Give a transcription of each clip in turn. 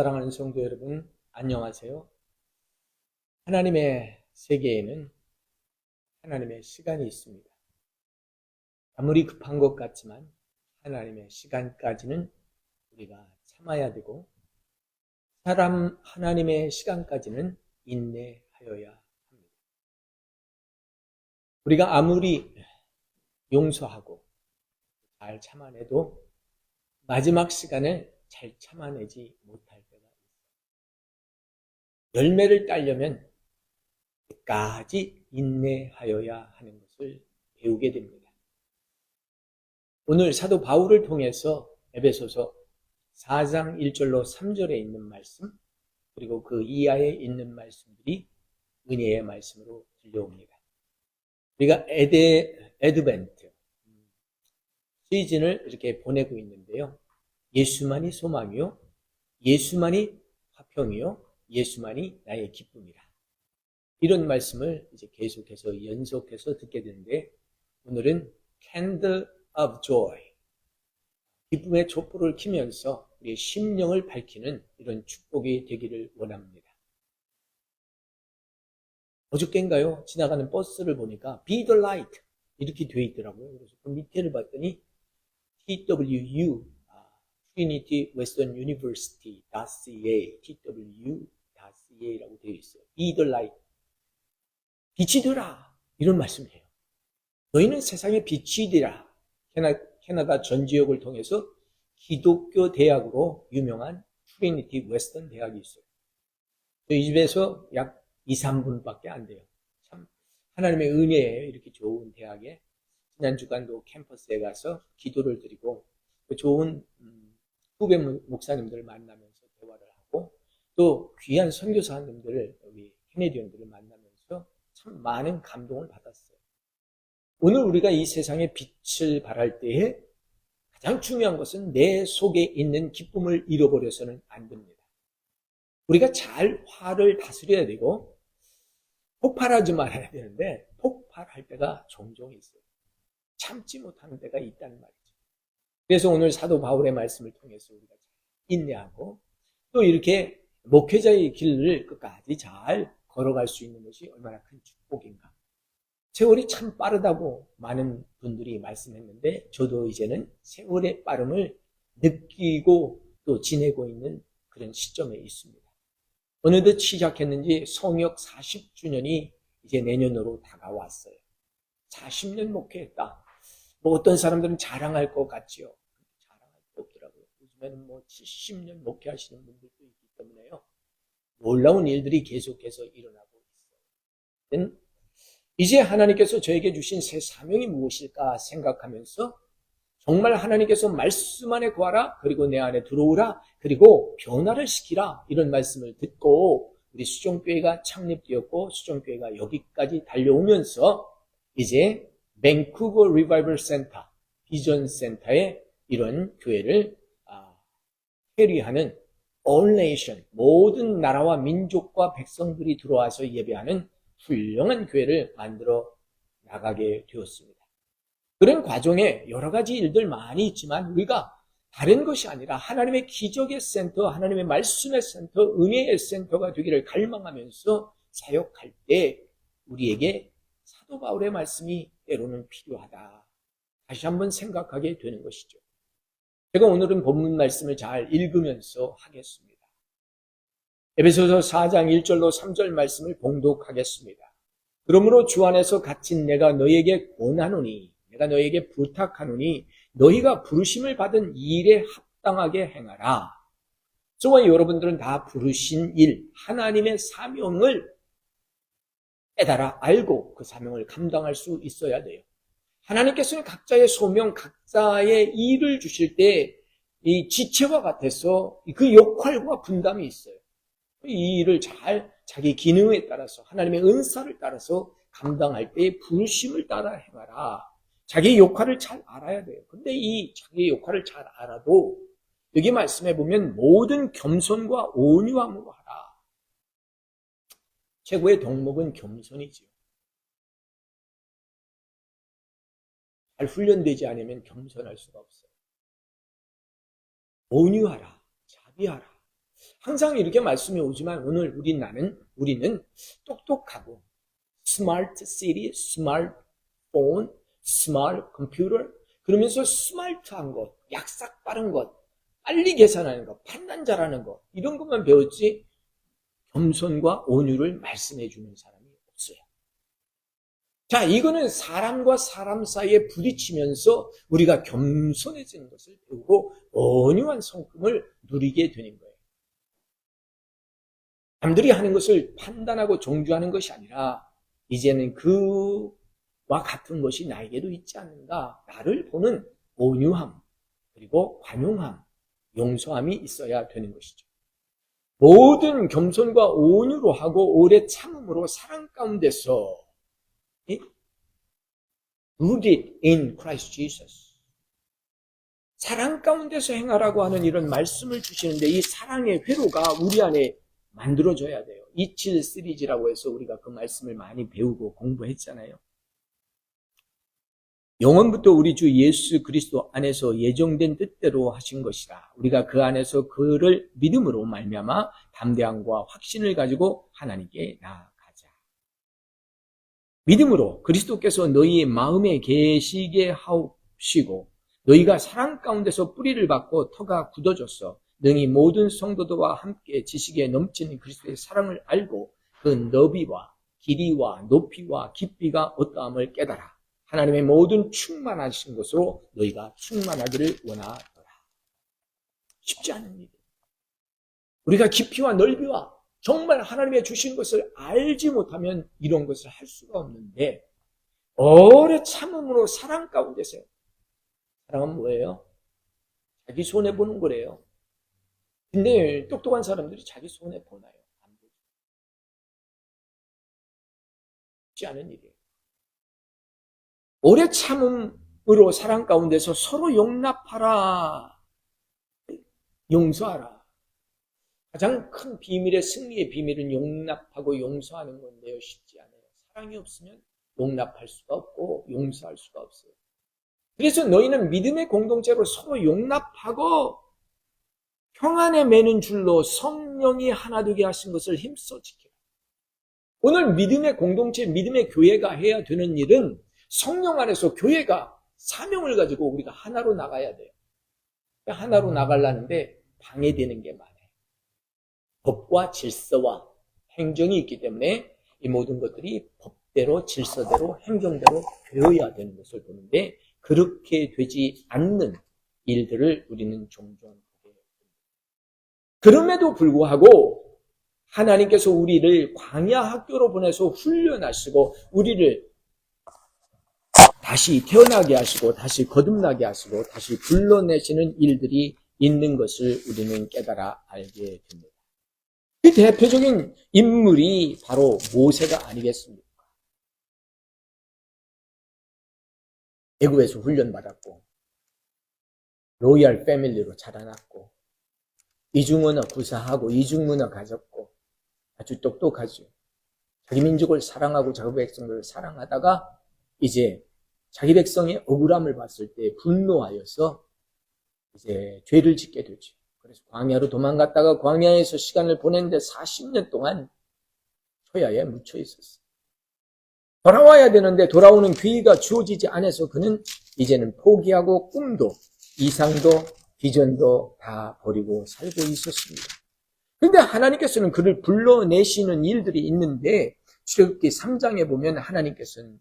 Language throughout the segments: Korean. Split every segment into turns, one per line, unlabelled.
사랑하는 성도 여러분, 안녕하세요. 하나님의 세계에는 하나님의 시간이 있습니다. 아무리 급한 것 같지만 하나님의 시간까지는 우리가 참아야 되고, 하나님의 시간까지는 인내하여야 합니다. 우리가 아무리 용서하고 잘 참아내도 마지막 시간을 잘 참아내지 못할 때가 있어요. 열매를 따려면 끝까지 인내하여야 하는 것을 배우게 됩니다. 오늘 사도 바울을 통해서 에베소서 4장 1절로 3절에 있는 말씀, 그리고 그 이하에 있는 말씀들이 은혜의 말씀으로 들려옵니다. 우리가 에드벤트 시즌을 이렇게 보내고 있는데요. 예수만이 소망이요, 예수만이 화평이요, 예수만이 나의 기쁨이라. 이런 말씀을 이제 계속해서 연속해서 듣게 되는데, 오늘은 Candle of Joy, 기쁨의 촛불을 켜면서 우리의 심령을 밝히는 이런 축복이 되기를 원합니다. 어저께인가요? 지나가는 버스를 보니까 Be the Light 이렇게 되어 있더라고요. 그래서 그 밑에를 봤더니 TWU, Trinity Western University.ca, TWU.ca라고 되어 있어요. Be the Light, 빛이 되라, 이런 말씀을 해요. 너희는 세상의 빛이 되라. 캐나다 전 지역을 통해서 기독교 대학으로 유명한 트리니티 웨스턴 대학이 있어요. 저희 집에서 약 2, 3분밖에 안 돼요. 참 하나님의 은혜예요. 이렇게 좋은 대학에 지난 주간도 캠퍼스에 가서 기도를 드리고, 좋은 후배 목사님들을 만나면서 대화를 하고, 또 귀한 선교사님들을, 우리 캐네디언들을 만나면서 참 많은 감동을 받았어요. 오늘 우리가 이 세상에 빛을 발할 때에 가장 중요한 것은 내 속에 있는 기쁨을 잃어버려서는 안 됩니다. 우리가 잘 화를 다스려야 되고 폭발하지 말아야 되는데, 폭발할 때가 종종 있어요. 참지 못하는 때가 있다는 말이죠. 그래서 오늘 사도 바울의 말씀을 통해서 우리가 인내하고, 또 이렇게 목회자의 길을 끝까지 잘 걸어갈 수 있는 것이 얼마나 큰 축복인가. 세월이 참 빠르다고 많은 분들이 말씀했는데, 저도 이제는 세월의 빠름을 느끼고 또 지내고 있는 그런 시점에 있습니다. 어느덧 시작했는지 성역 40주년이 이제 내년으로 다가왔어요. 40년 목회했다. 뭐 어떤 사람들은 자랑할 것 같지요. 자랑할 게 없더라고요. 요즘에는 뭐 70년 목회하시는 분들도 있기 때문에요. 놀라운 일들이 계속해서 일어나고 있어요. 이제 하나님께서 저에게 주신 새 사명이 무엇일까 생각하면서, 정말 하나님께서 말씀 안에 거하라, 그리고 내 안에 들어오라, 그리고 변화를 시키라, 이런 말씀을 듣고 우리 수종교회가 창립되었고, 수종교회가 여기까지 달려오면서 이제 밴쿠버 리바이벌 센터, 비전 센터에 이런 교회를 캐리하는 All Nation, 모든 나라와 민족과 백성들이 들어와서 예배하는 훌륭한 교회를 만들어 나가게 되었습니다. 그런 과정에 여러 가지 일들 많이 있지만, 우리가 다른 것이 아니라 하나님의 기적의 센터, 하나님의 말씀의 센터, 은혜의 센터가 되기를 갈망하면서 사역할 때 우리에게 사도 바울의 말씀이 때로는 필요하다, 다시 한번 생각하게 되는 것이죠. 제가 오늘은 본문 말씀을 잘 읽으면서 하겠습니다. 에베소서 4장 1절로 3절 말씀을 봉독하겠습니다. 그러므로 주 안에서 갇힌 내가 너희에게 권하노니, 내가 너희에게 부탁하노니, 너희가 부르심을 받은 일에 합당하게 행하라. 저와 여러분들은 다 부르신 일, 하나님의 사명을 깨달아 알고 그 사명을 감당할 수 있어야 돼요. 하나님께서는 각자의 소명, 각자의 일을 주실 때 이 지체와 같아서 그 역할과 분담이 있어요. 이 일을 잘 자기 기능에 따라서, 하나님의 은사를 따라서 감당할 때 부르심을 따라 행하라. 자기 역할을 잘 알아야 돼요. 근데 이 자기 역할을 잘 알아도 여기 말씀해 보면 모든 겸손과 온유함으로 하라. 최고의 덕목은 겸손이지요. 잘 훈련되지 않으면 겸손할 수가 없어요. 온유하라, 자비하라. 항상 이렇게 말씀이 오지만 오늘 우리는 똑똑하고 스마트 시티, 스마트 폰, 스마트 컴퓨터 그러면서 스마트한 것, 약삭 빠른 것, 빨리 계산하는 것, 판단 잘하는 것 이런 것만 배웠지 겸손과 온유를 말씀해 주는 사람이 없어요. 자, 이거는 사람과 사람 사이에 부딪히면서 우리가 겸손해지는 것을 배우고 온유한 성품을 누리게 되는 거예요. 남들이 하는 것을 판단하고 종주하는 것이 아니라 이제는 그와 같은 것이 나에게도 있지 않는가. 나를 보는 온유함, 그리고 관용함, 용서함이 있어야 되는 것이죠. 모든 겸손과 온유로 하고 오래 참음으로 사랑 가운데서 rooted in Christ Jesus. 사랑 가운데서 행하라고 하는 이런 말씀을 주시는데 이 사랑의 회로가 우리 안에 만들어져야 돼요. 27 시리즈라고 해서 우리가 그 말씀을 많이 배우고 공부했잖아요. 영원부터 우리 주 예수 그리스도 안에서 예정된 뜻대로 하신 것이라. 우리가 그 안에서 그를 믿음으로 말미암아 담대함과 확신을 가지고 하나님께 나아가자. 믿음으로 그리스도께서 너희의 마음에 계시게 하시고 너희가 사랑 가운데서 뿌리를 받고 터가 굳어졌어. 능히 모든 성도들과 함께 지식에 넘치는 그리스도의 사랑을 알고 그 너비와 길이와 높이와 깊이가 어떠함을 깨달아. 하나님의 모든 충만하신 것으로 너희가 충만하기를 원하더라. 쉽지 않은 일이에요. 우리가 깊이와 넓이와 정말 하나님의 주신 것을 알지 못하면 이런 것을 할 수가 없는데 오래 참음으로 사랑 가운데서요. 사랑은 뭐예요? 자기 손해보는 거래요. 근데 똑똑한 사람들이 자기 손해보나요? 안 보죠. 쉽지 않은 일이에요. 오래 참음으로 사랑 가운데서 서로 용납하라. 용서하라. 가장 큰 비밀의 승리의 비밀은 용납하고 용서하는 건데요. 쉽지 않아요. 사랑이 없으면 용납할 수가 없고 용서할 수가 없어요. 그래서 너희는 믿음의 공동체로 서로 용납하고 평안에 매는 줄로 성령이 하나 되게 하신 것을 힘써 지키라. 오늘 믿음의 공동체, 믿음의 교회가 해야 되는 일은 성령 안에서 교회가 사명을 가지고 우리가 하나로 나가야 돼요. 하나로 나가려는데 방해되는 게 많아요. 법과 질서와 행정이 있기 때문에 이 모든 것들이 법대로 질서대로 행정대로 되어야 되는 것을 보는데 그렇게 되지 않는 일들을 우리는 종종 보게 됩니다. 그럼에도 불구하고 하나님께서 우리를 광야 학교로 보내서 훈련하시고 우리를 다시 태어나게 하시고 다시 거듭나게 하시고 다시 불러내시는 일들이 있는 것을 우리는 깨달아 알게 됩니다. 그 대표적인 인물이 바로 모세가 아니겠습니까? 애굽에서 훈련받았고 로얄 패밀리로 자라났고 이중언어 구사하고 이중문화 가졌고 아주 똑똑하죠. 자기 민족을 사랑하고 자기 백성들을 사랑하다가 이제 자기 백성의 억울함을 봤을 때 분노하여서 이제 죄를 짓게 되죠. 그래서 광야로 도망갔다가 광야에서 시간을 보냈는데 40년 동안 초야에 묻혀 있었어요. 돌아와야 되는데 돌아오는 기회가 주어지지 않아서 그는 이제는 포기하고 꿈도 이상도 비전도 다 버리고 살고 있었습니다. 그런데 하나님께서는 그를 불러내시는 일들이 있는데 출애굽기 3장에 보면 하나님께서는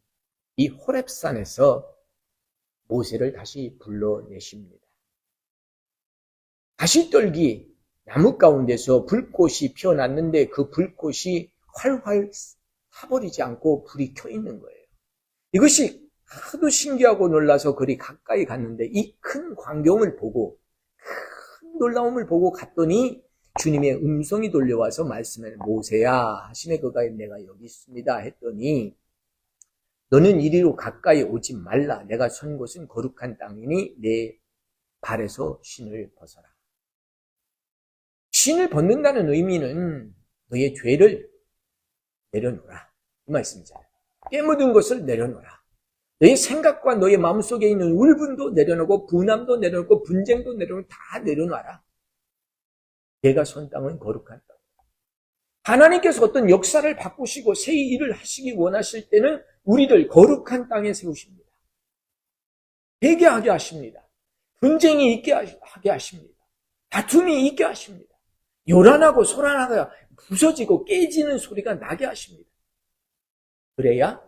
이 호렙산에서 모세를 다시 불러내십니다. 가시떨기 나무 가운데서 불꽃이 피어났는데 그 불꽃이 활활 타버리지 않고 불이 켜 있는 거예요. 이것이 하도 신기하고 놀라서 그리 가까이 갔는데 이 큰 광경을 보고 큰 놀라움을 보고 갔더니 주님의 음성이 돌려와서 말씀해 모세야 하시네 그가 내가 여기 있습니다 했더니 너는 이리로 가까이 오지 말라. 내가 선 곳은 거룩한 땅이니 내 발에서 신을 벗어라. 신을 벗는다는 의미는 너의 죄를 내려놓으라. 이 말씀이잖아요. 깨묻은 것을 내려놓으라. 너의 생각과 너의 마음속에 있는 울분도 내려놓고 분함도 내려놓고 분쟁도 내려놓고 다 내려놔라. 내가 선 땅은 거룩한 땅. 하나님께서 어떤 역사를 바꾸시고 새 일을 하시기 원하실 때는 우리를 거룩한 땅에 세우십니다. 회개하게 하십니다. 분쟁이 있게 하게 하십니다. 다툼이 있게 하십니다. 요란하고 소란하고 부서지고 깨지는 소리가 나게 하십니다. 그래야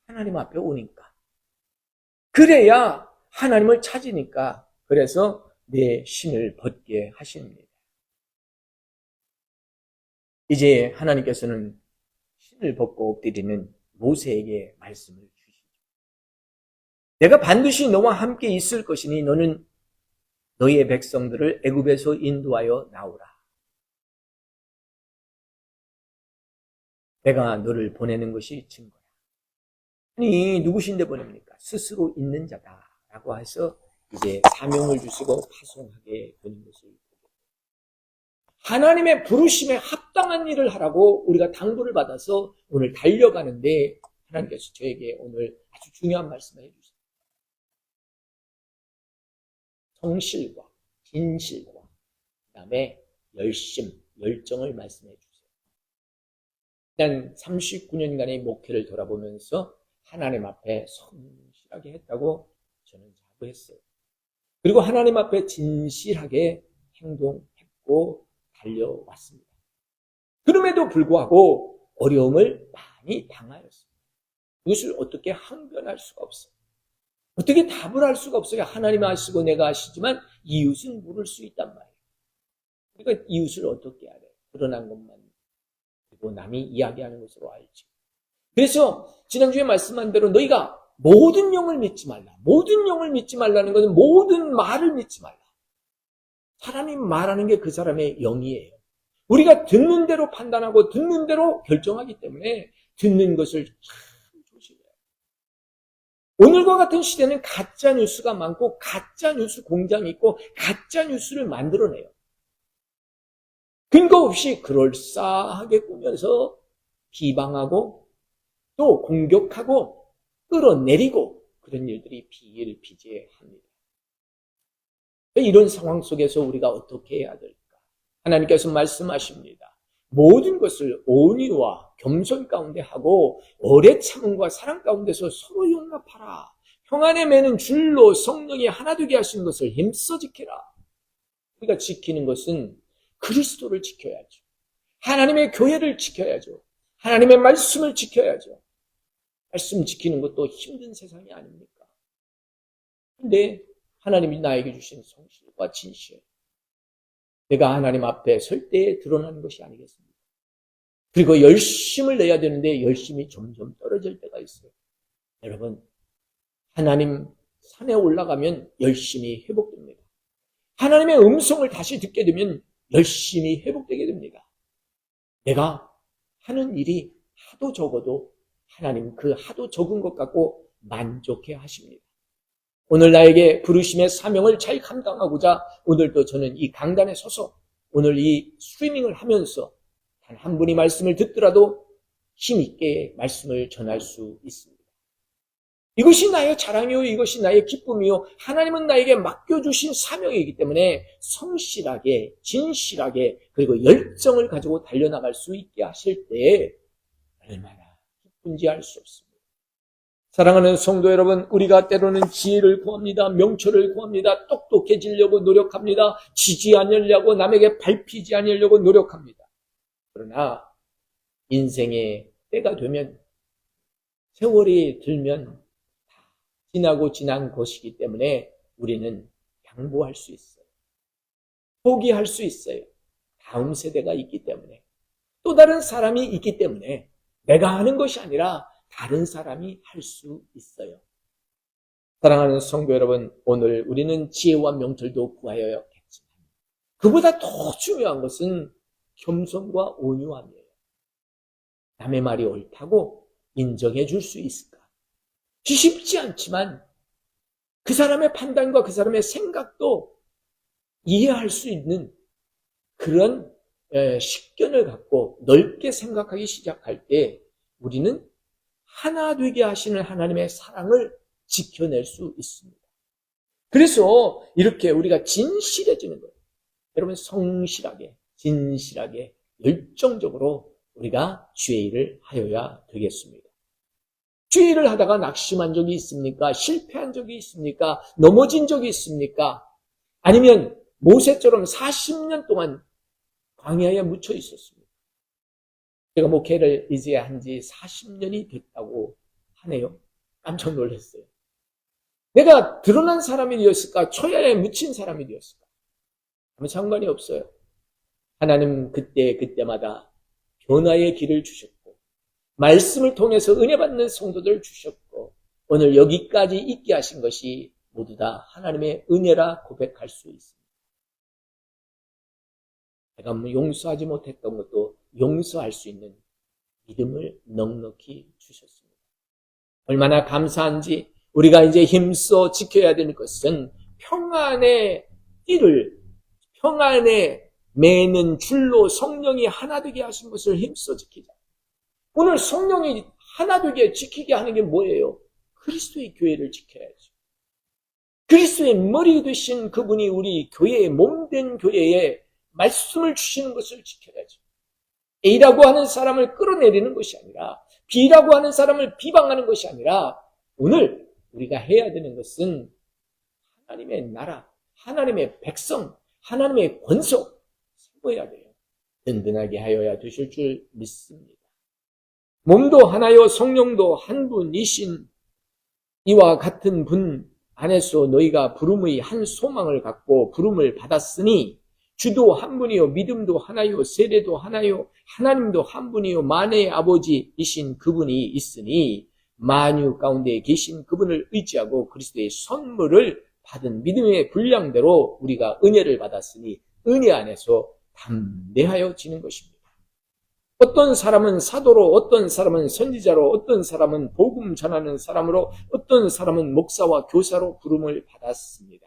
하나님 앞에 오니까. 그래야 하나님을 찾으니까. 그래서 내 신을 벗게 하십니다. 이제 하나님께서는 신을 벗고 엎드리는 모세에게 말씀을 주시죠. 내가 반드시 너와 함께 있을 것이니 너는 너희의 백성들을 애굽에서 인도하여 나오라. 내가 너를 보내는 것이 증거야. 아니 누구신데 보냅니까? 스스로 있는 자다라고 해서 이제 사명을 주시고 파송하게 되는 것을 하나님의 부르심에 합당한 일을 하라고 우리가 당부를 받아서 오늘 달려가는데 하나님께서 저에게 오늘 아주 중요한 말씀을 해주셨습니다. 성실과 진실과 그 다음에 열심, 열정을 말씀해 주세요. 일단 39년간의 목회를 돌아보면서 하나님 앞에 성실하게 했다고 저는 자부했어요. 그리고 하나님 앞에 진실하게 행동했고 달려왔습니다. 그럼에도 불구하고 어려움을 많이 당하였습니다. 그것을 어떻게 항변할 수가 없어요. 어떻게 답을 할 수가 없어요. 하나님 아시고 내가 아시지만 이웃은 모를 수 있단 말이에요. 그러니까 이웃을 어떻게 알아요? 드러난 것만 그리고 남이 이야기하는 것으로 알지. 그래서 지난주에 말씀한 대로 너희가 모든 영을 믿지 말라. 모든 영을 믿지 말라는 것은 모든 말을 믿지 말라. 사람이 말하는 게 그 사람의 영이에요. 우리가 듣는 대로 판단하고 듣는 대로 결정하기 때문에 듣는 것을 참 조심해요. 오늘과 같은 시대는 가짜 뉴스가 많고 가짜 뉴스 공장이 있고 가짜 뉴스를 만들어내요. 근거 없이 그럴싸하게 꾸며서 비방하고 또 공격하고 끌어내리고 그런 일들이 비일비재합니다. 이런 상황 속에서 우리가 어떻게 해야 될까? 하나님께서 말씀하십니다. 모든 것을 온유와 겸손 가운데 하고 오래 참음과 사랑 가운데서 서로 용납하라. 평안에 매는 줄로 성령이 하나 되게 하신 것을 힘써 지키라. 우리가 지키는 것은 그리스도를 지켜야죠. 하나님의 교회를 지켜야죠. 하나님의 말씀을 지켜야죠. 말씀 지키는 것도 힘든 세상이 아닙니까? 근데 하나님이 나에게 주신 성실과 진실, 내가 하나님 앞에 설 때에 드러나는 것이 아니겠습니까? 그리고 열심을 내야 되는데 열심이 점점 떨어질 때가 있어요. 여러분, 하나님 산에 올라가면 열심히 회복됩니다. 하나님의 음성을 다시 듣게 되면 열심히 회복되게 됩니다. 내가 하는 일이 하도 적어도 하나님 그 하도 적은 것 갖고 만족해 하십니다. 오늘 나에게 부르심의 사명을 잘 감당하고자 오늘도 저는 이 강단에 서서 오늘 이 스트리밍을 하면서 단 한 분이 말씀을 듣더라도 힘있게 말씀을 전할 수 있습니다. 이것이 나의 자랑이요, 이것이 나의 기쁨이요, 하나님은 나에게 맡겨주신 사명이기 때문에 성실하게, 진실하게, 그리고 열정을 가지고 달려나갈 수 있게 하실 때에 얼마나 기쁜지 알 수 없습니다. 사랑하는 성도 여러분, 우리가 때로는 지혜를 구합니다. 명철을 구합니다. 똑똑해지려고 노력합니다. 지지 않으려고 남에게 밟히지 않으려고 노력합니다. 그러나 인생의 때가 되면 세월이 들면 지나고 지난 것이기 때문에 우리는 양보할 수 있어요. 포기할 수 있어요. 다음 세대가 있기 때문에 또 다른 사람이 있기 때문에 내가 하는 것이 아니라 다른 사람이 할 수 있어요. 사랑하는 성도 여러분, 오늘 우리는 지혜와 명철도 구하여야겠지만 그보다 더 중요한 것은 겸손과 온유함이에요. 남의 말이 옳다고 인정해 줄 수 있을까? 쉽지 않지만 그 사람의 판단과 그 사람의 생각도 이해할 수 있는 그런 식견을 갖고 넓게 생각하기 시작할 때 우리는 하나 되게 하시는 하나님의 사랑을 지켜낼 수 있습니다. 그래서 이렇게 우리가 진실해지는 거예요. 여러분 성실하게, 진실하게, 열정적으로 우리가 주의 일을 하여야 되겠습니다. 주의 일을 하다가 낙심한 적이 있습니까? 실패한 적이 있습니까? 넘어진 적이 있습니까? 아니면 모세처럼 40년 동안 광야에 묻혀 있었습니다. 제가 목회를 이제 한 지 40년이 됐다고 하네요. 깜짝 놀랐어요. 내가 드러난 사람이 되었을까? 초야에 묻힌 사람이 되었을까? 아무 상관이 없어요. 하나님 그때마다 변화의 길을 주셨고, 말씀을 통해서 은혜 받는 성도들을 주셨고, 오늘 여기까지 있게 하신 것이 모두 다 하나님의 은혜라 고백할 수 있습니다. 내가 용서하지 못했던 것도 용서할 수 있는 믿음을 넉넉히 주셨습니다. 얼마나 감사한지. 우리가 이제 힘써 지켜야 되는 것은 평안의 띠를, 평안의 매는 줄로 성령이 하나 되게 하신 것을 힘써 지키자. 오늘 성령이 하나 되게 지키게 하는 게 뭐예요? 그리스도의 교회를 지켜야죠. 그리스도의 머리 되신 그분이 우리 교회의 몸된 교회에 말씀을 주시는 것을 지켜야죠. A라고 하는 사람을 끌어내리는 것이 아니라, B라고 하는 사람을 비방하는 것이 아니라, 오늘 우리가 해야 되는 것은 하나님의 나라, 하나님의 백성, 하나님의 권속 세워야 돼요. 든든하게 하여야 되실 줄 믿습니다. 몸도 하나요 성령도 한 분이신 이와 같은 분 안에서 너희가 부름의 한 소망을 갖고 부름을 받았으니 주도 한 분이요 믿음도 하나요 세례도 하나요 하나님도 한 분이요 만혜의 아버지이신 그분이 있으니 만유 가운데 계신 그분을 의지하고 그리스도의 선물을 받은 믿음의 분량대로 우리가 은혜를 받았으니 은혜 안에서 담대하여 지는 것입니다. 어떤 사람은 사도로, 어떤 사람은 선지자로, 어떤 사람은 복음 전하는 사람으로, 어떤 사람은 목사와 교사로 부름을 받았습니다.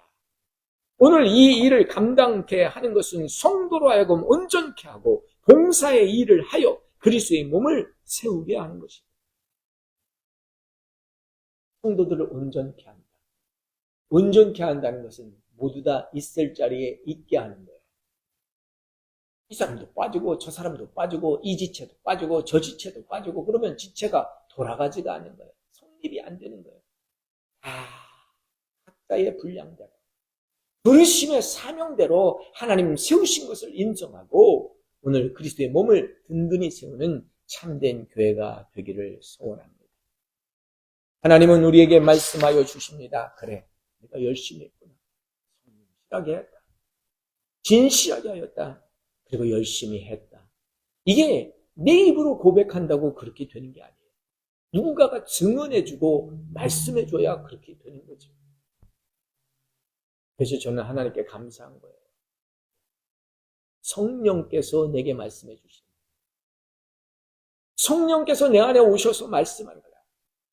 오늘 이 일을 감당케 하는 것은 성도로 하여금 온전케 하고 봉사의 일을 하여 그리스도의 몸을 세우게 하는 것입니다. 성도들을 온전케 한다. 온전케 한다는 것은 모두 다 있을 자리에 있게 하는 거예요. 이 사람도 빠지고 저 사람도 빠지고 이 지체도 빠지고 저 지체도 빠지고 그러면 지체가 돌아가지가 않는 거예요. 성립이 안 되는 거예요. 각자의 분량대로 부르심의 사명대로 하나님 세우신 것을 인정하고 오늘 그리스도의 몸을 든든히 세우는 참된 교회가 되기를 소원합니다. 하나님은 우리에게 말씀하여 주십니다. 그래, 내가 열심히 했구나. 성실하게 했다. 진실하게 하였다. 그리고 열심히 했다. 이게 내 입으로 고백한다고 그렇게 되는 게 아니에요. 누군가가 증언해주고 말씀해줘야 그렇게 되는 거죠. 그래서 저는 하나님께 감사한 거예요. 성령께서 내게 말씀해 주십니다. 성령께서 내 안에 오셔서 말씀하는 거야.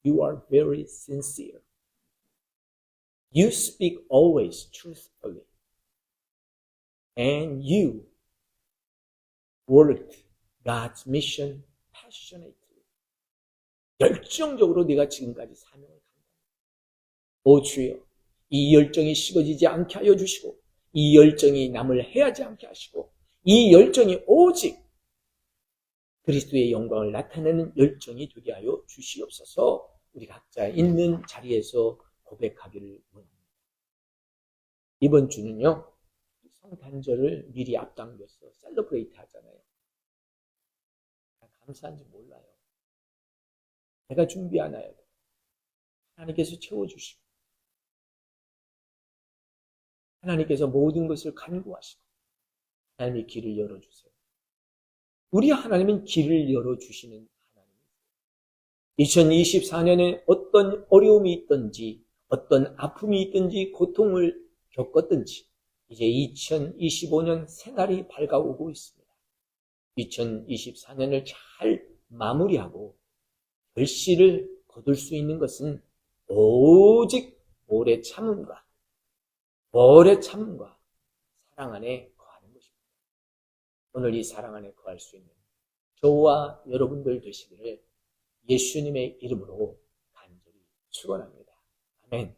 You are very sincere. You speak always truthfully. And you worked God's mission passionately. 열정적으로 네가 지금까지 사명을 감당했다. 오 주여, 이 열정이 식어지지 않게 하여 주시고 이 열정이 남을 해하지 않게 하시고 이 열정이 오직 그리스도의 영광을 나타내는 열정이 되게 하여 주시옵소서. 우리 각자 있는 자리에서 고백하기를 원합니다. 이번 주는요, 성탄절을 미리 앞당겨서 셀러브레이트 하잖아요. 감사한지 몰라요. 내가 준비 안 해요. 하나님께서 채워주시고 하나님께서 모든 것을 간구하시고 하나님의 길을 열어주세요. 우리 하나님은 길을 열어주시는 하나님이세요. 2024년에 어떤 어려움이 있든지 어떤 아픔이 있든지 고통을 겪었든지 이제 2025년 새날이 밝아오고 있습니다. 2024년을 잘 마무리하고 결실을 거둘 수 있는 것은 오직 오래 참음과 사랑 안에 거하는 것입니다. 오늘 이 사랑 안에 거할 수 있는 저와 여러분들 되시기를 예수님의 이름으로 간절히 축원합니다. 아멘.